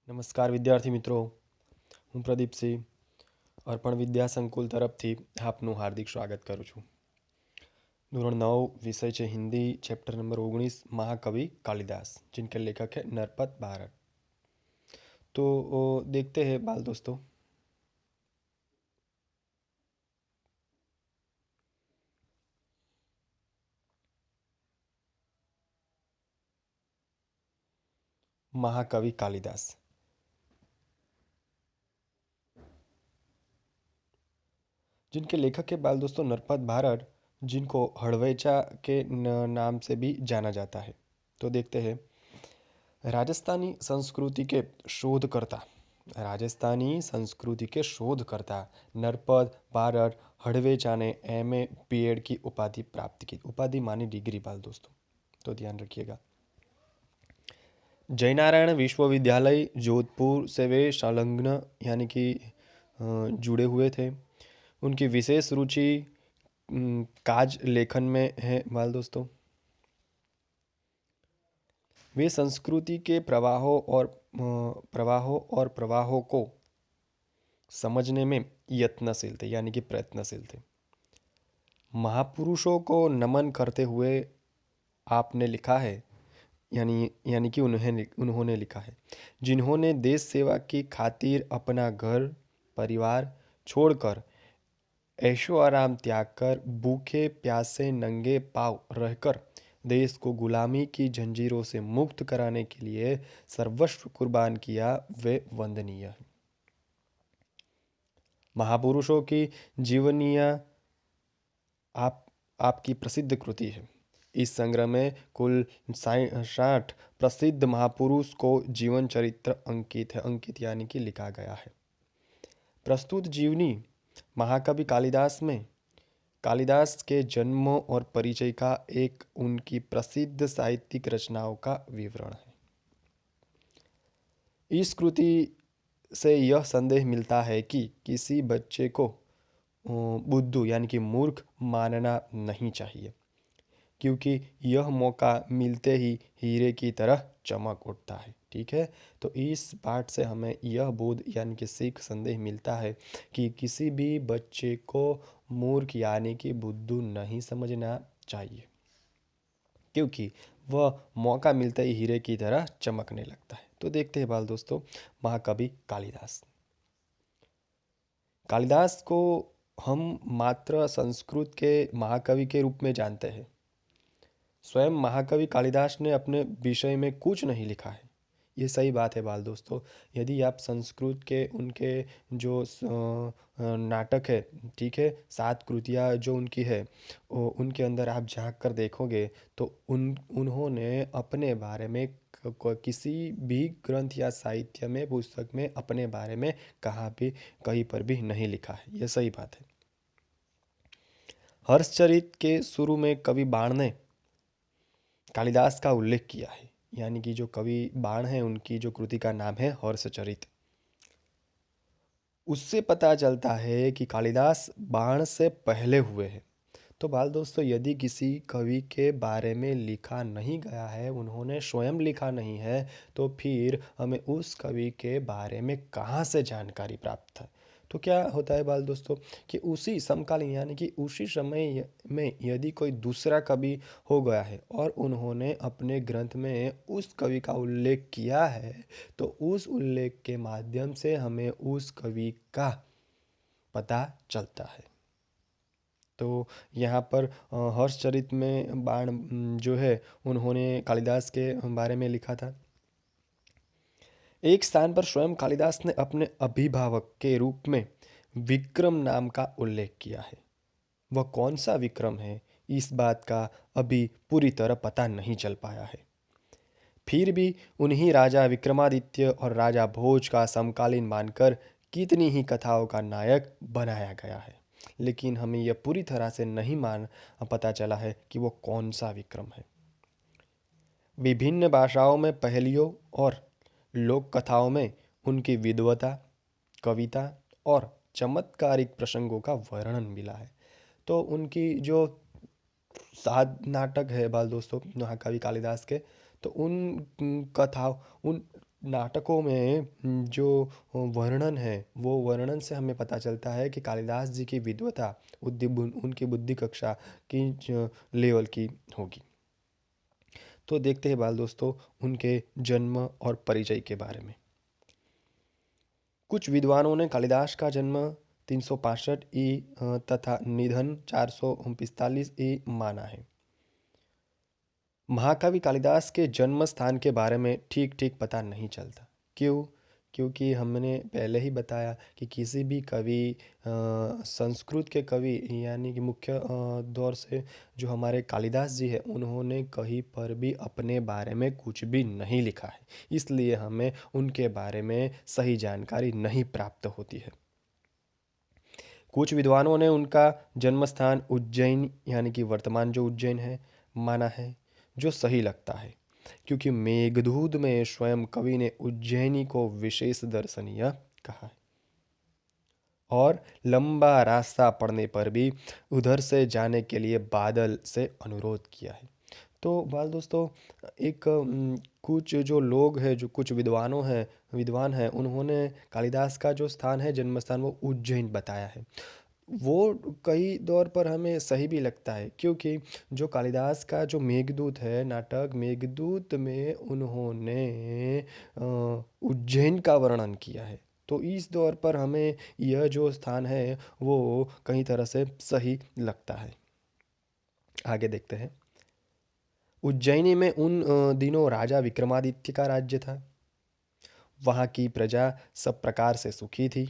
નમસ્કાર વિદ્યાર્થી મિત્રો, હું પ્રદીપસિંહ અર્પણ વિદ્યા સંકુલ તરફથી આપનું હાર્દિક સ્વાગત કરું છું. ધોરણ 9 વિષય છે હિન્દી, ચેપ્ટર નંબર 19 महाकवि कालिदास, जिनके लेखक है नरपत भारत. तो देखते हैं बाल दोस्तों. महाकवि कालिदास, जिनके लेखक है बाल दोस्तों नरपत भारत, जिनको हड़वैचा के नाम से भी जाना जाता है. तो देखते हैं. राजस्थानी संस्कृति के शोधकर्ता राजस्थानी संस्कृति के शोधकर्ता नरपत भारत हड़वेचा ने एमए बीएड की उपाधि प्राप्त की. उपाधि मानी डिग्री बाल दोस्तों, तो ध्यान रखिएगा. जयनारायण विश्वविद्यालय जोधपुर से वे संलग्न यानी कि जुड़े हुए थे. उनकी विशेष रुचि काज लेखन में है बाल दोस्तों. वे संस्कृति के प्रवाहों को समझने में यत्नशील थे यानी कि प्रयत्नशील थे. महापुरुषों को नमन करते हुए आपने लिखा है यानी कि उन्होंने लिखा है, जिन्होंने देश सेवा की खातिर अपना घर परिवार छोड़कर ऐशो आराम त्याग कर भूखे प्यासे नंगे पांव रहकर देश को गुलामी की जंजीरों से मुक्त कराने के लिए सर्वस्व कुर्बान किया, वे वंदनीय है. महापुरुषों की जीवनियाँ आपकी प्रसिद्ध कृति है. इस संग्रह में कुल 60 प्रसिद्ध महापुरुष को जीवन चरित्र अंकित है. अंकित यानी कि लिखा गया है. प्रस्तुत जीवनी महाकवि कालिदास में कालिदास के जन्म और परिचय का एक उनकी प्रसिद्ध साहित्यिक रचनाओं का विवरण है. इस कृति से यह संदेश मिलता है कि किसी बच्चे को बुद्धू यानी कि मूर्ख मानना नहीं चाहिए, क्योंकि यह मौका मिलते ही हीरे की तरह चमक उठता है. ठीक है, तो इस पाठ से हमें यह बोध यानी कि सीख संदेश मिलता है कि किसी भी बच्चे को मूर्ख यानी कि बुद्धू नहीं समझना चाहिए, क्योंकि वह मौका मिलते ही हीरे की तरह चमकने लगता है. तो देखते हैं बाल दोस्तों महाकवि कालिदास. कालिदास को हम मात्र संस्कृत के महाकवि के रूप में जानते हैं. स्वयं महाकवि कालिदास ने अपने विषय में कुछ नहीं लिखा है. ये सही बात है बाल दोस्तों. यदि आप संस्कृत के उनके जो नाटक है, ठीक है, 7 कृतियाँ जो उनकी है, उनके अंदर आप झांक कर देखोगे तो उन्होंने अपने बारे में किसी भी ग्रंथ या साहित्य में पुस्तक में अपने बारे में कहीं पर भी नहीं लिखा है. यह सही बात है. हर्षचरित के शुरू में कवि बाण ने कालिदास का उल्लेख किया है, यानी कि जो कवि बाण है उनकी जो कृति का नाम है हर्षचरित. उससे पता चलता है कि कालिदास बाण से पहले हुए हैं. तो बाल दोस्तों, यदि किसी कवि के बारे में लिखा नहीं गया है, उन्होंने स्वयं लिखा नहीं है, तो फिर हमें उस कवि के बारे में कहाँ से जानकारी प्राप्त है. तो क्या होता है बाल दोस्तों कि उसी समकालीन यानी कि उसी समय में यदि कोई दूसरा कवि हो गया है और उन्होंने अपने ग्रंथ में उस कवि का उल्लेख किया है, तो उस उल्लेख के माध्यम से हमें उस कवि का पता चलता है. तो यहाँ पर हर्षचरित में बाण जो है उन्होंने कालिदास के बारे में लिखा था. एक स्थान पर स्वयं कालिदास ने अपने अभिभावक के रूप में विक्रम नाम का उल्लेख किया है. वह कौन सा विक्रम है, इस बात का अभी पूरी तरह पता नहीं चल पाया है. फिर भी उन्हीं राजा विक्रमादित्य और राजा भोज का समकालीन मानकर कितनी ही कथाओं का नायक बनाया गया है, लेकिन हमें यह पूरी तरह से नहीं पता चला है कि वो कौन सा विक्रम है. विभिन्न भाषाओं में पहेलियों और लोक कथाओं में उनकी विद्वता, कविता और चमत्कारिक प्रसंगों का वर्णन मिला है. तो उनकी जो 7 नाटक है बाल दोस्तों महाकवि कालिदास के, तो उन कथाओं उन नाटकों में जो वर्णन है वो वर्णन से हमें पता चलता है कि कालिदास जी की विद्वता उनकी बुद्धि कक्षा की लेवल की होगी। तो देखते हैं बाल दोस्तों उनके जन्म और परिचय के बारे में। कुछ विद्वानों ने कालिदास का जन्म 365 तथा निधन 445 माना है। महाकवि कालिदास के जन्म स्थान के बारे में ठीक ठीक पता नहीं चलता। क्यों? क्योंकि हमने पहले ही बताया कि किसी भी कवि संस्कृत के कवि यानी कि मुख्य दौर से जो हमारे कालिदास जी हैं उन्होंने कहीं पर भी अपने बारे में कुछ भी नहीं लिखा है, इसलिए हमें उनके बारे में सही जानकारी नहीं प्राप्त होती है। कुछ विद्वानों ने उनका जन्म स्थान उज्जैन यानी कि वर्तमान जो उज्जैन है माना है, जो सही लगता है क्योंकि मेघदूत में स्वयं कवि ने उज्जैनी को विशेष दर्शनीय कहा है और लंबा रास्ता पड़ने पर भी उधर से जाने के लिए बादल से अनुरोध किया है। तो बाल दोस्तों एक कुछ जो लोग हैं जो कुछ विद्वान हैं उन्होंने कालिदास का जो स्थान है जन्म स्थान वो उज्जैन बताया है। वो कई दौर पर हमें सही भी लगता है क्योंकि जो कालिदास का जो मेघदूत है नाटक मेघदूत में उन्होंने उज्जैन का वर्णन किया है। तो इस दौर पर हमें यह जो स्थान है वो कई तरह से सही लगता है। आगे देखते हैं। उज्जैनी में उन दिनों राजा विक्रमादित्य का राज्य था। वहाँ की प्रजा सब प्रकार से सुखी थी।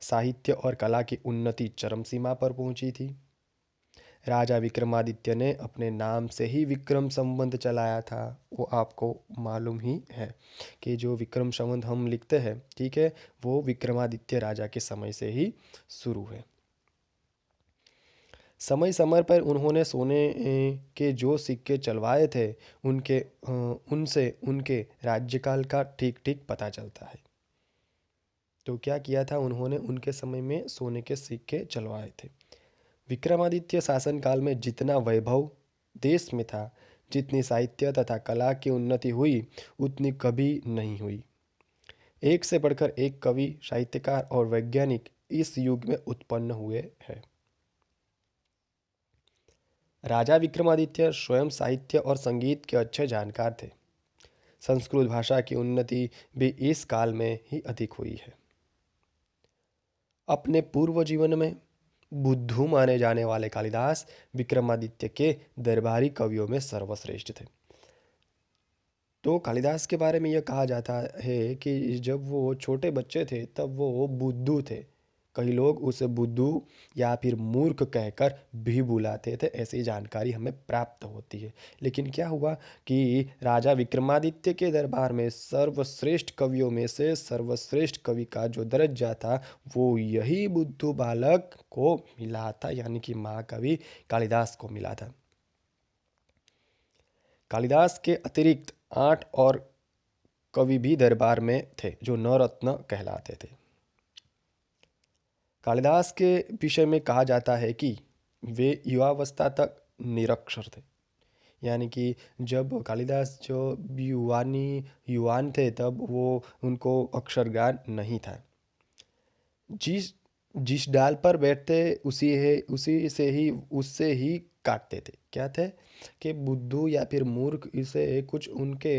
साहित्य और कला की उन्नति चरम सीमा पर पहुंची थी। राजा विक्रमादित्य ने अपने नाम से ही विक्रम संवत चलाया था। वो आपको मालूम ही है कि जो विक्रम संवत हम लिखते हैं, ठीक है, वो विक्रमादित्य राजा के समय से ही शुरू है। समय समय पर उन्होंने सोने के जो सिक्के चलवाए थे उनसे उनके राज्यकाल का ठीक ठीक पता चलता है। तो क्या किया था उन्होंने उनके समय में सोने के सिक्के चलवाए थे। विक्रमादित्य शासनकाल में जितना वैभव देश में था, जितनी साहित्य तथा कला की उन्नति हुई उतनी कभी नहीं हुई। एक से बढ़कर एक कवि, साहित्यकार और वैज्ञानिक इस युग में उत्पन्न हुए हैं। राजा विक्रमादित्य स्वयं साहित्य और संगीत के अच्छे जानकार थे। संस्कृत भाषा की उन्नति भी इस काल में ही अधिक हुई है। अपने पूर्व जीवन में बुद्धू माने जाने वाले कालिदास विक्रमादित्य के दरबारी कवियों में सर्वश्रेष्ठ थे। तो कालिदास के बारे में यह कहा जाता है कि जब वो छोटे बच्चे थे तब वो बुद्धू थे। कई लोग उसे बुद्धू या फिर मूर्ख कहकर भी बुलाते थे, ऐसी जानकारी हमें प्राप्त होती है। लेकिन क्या हुआ कि राजा विक्रमादित्य के दरबार में सर्वश्रेष्ठ कवियों में से सर्वश्रेष्ठ कवि का जो दर्जा था वो यही बुद्धू बालक को मिला था, यानी कि महाकवि कालिदास को मिला था। कालिदास के अतिरिक्त 8 और कवि भी दरबार में थे जो नवरत्न कहलाते थे। कालिदास के विषय में कहा जाता है कि वे युवावस्था तक निरक्षर थे, यानी कि जब कालिदास जो युवान थे तब वो उनको अक्षर ज्ञान नहीं था। जिस जिस डाल पर बैठते उससे ही काटते थे। क्या थे कि बुद्धू या फिर मूर्ख इसे कुछ उनके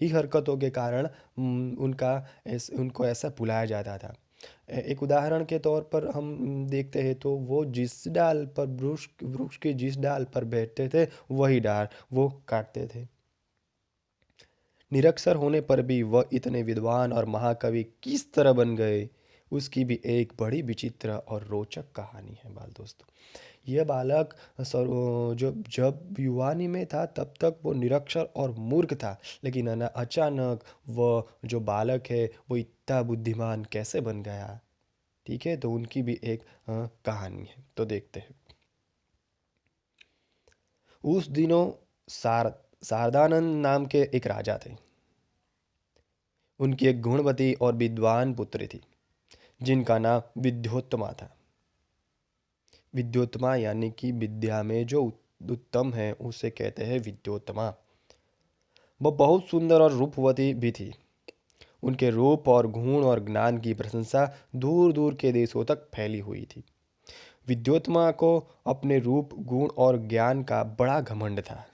ही हरकतों के कारण उनको ऐसा बुलाया जाता था। एक उदाहरण के तौर पर हम देखते हैं तो वो जिस डाल पर वृक्ष के जिस डाल पर बैठते थे वही डाल वो काटते थे। निरक्षर होने पर भी वह इतने विद्वान और महाकवि किस तरह बन गए, उसकी भी एक बड़ी विचित्र और रोचक कहानी है बाल दोस्तों। यह बालक जो जब युवानी में था तब तक वो निरक्षर और मूर्ख था, लेकिन अचानक वह जो बालक है वो इतना बुद्धिमान कैसे बन गया। ठीक है, तो उनकी भी एक कहानी है, तो देखते हैं। उस दिनों शारदानंद नाम के एक राजा थे। उनकी एक गुणवती और विद्वान पुत्री थी जिनका नाम विद्योत्तमा था। विद्योत्तमा यानी कि विद्या में जो उत्तम है उसे कहते हैं विद्योत्तमा। वह बहुत सुंदर और रूपवती भी थी। उनके रूप और गुण और ज्ञान की प्रशंसा दूर दूर के देशों तक फैली हुई थी। विद्योत्मा को अपने रूप, गुण और ज्ञान का बड़ा घमंड था।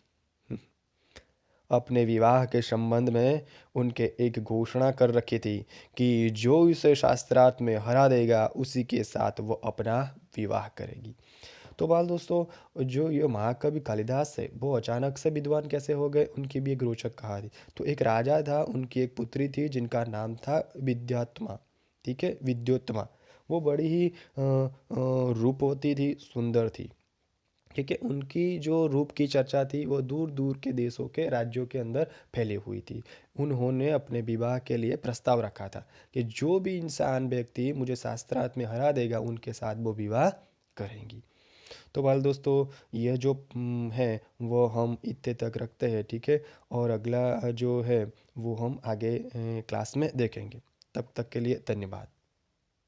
अपने विवाह के संबंध में उनके एक घोषणा कर रखी थी कि जो इसे शास्त्रार्थ में हरा देगा उसी के साथ वो अपना विवाह करेगी। तो बाल दोस्तों, जो ये महाकवि कालिदास है वो अचानक से विद्वान कैसे हो गए, उनकी भी एक रोचक कहानी। तो एक राजा था, उनकी एक पुत्री थी जिनका नाम था विद्यात्मा। ठीक है, विद्योत्मा। वो बड़ी ही रूपवती थी, सुंदर थी। ठीक है, उनकी जो रूप की चर्चा थी वो दूर दूर के देशों के राज्यों के अंदर फैली हुई थी। उन्होंने अपने विवाह के लिए प्रस्ताव रखा था कि जो भी इंसान व्यक्ति मुझे शास्त्रार्थ में हरा देगा उनके साथ वो विवाह करेंगी। तो बाल दोस्तों, यह जो है वो हम इतने तक रखते हैं। ठीक है, और अगला जो है वो हम आगे क्लास में देखेंगे। तब तक के लिए धन्यवाद।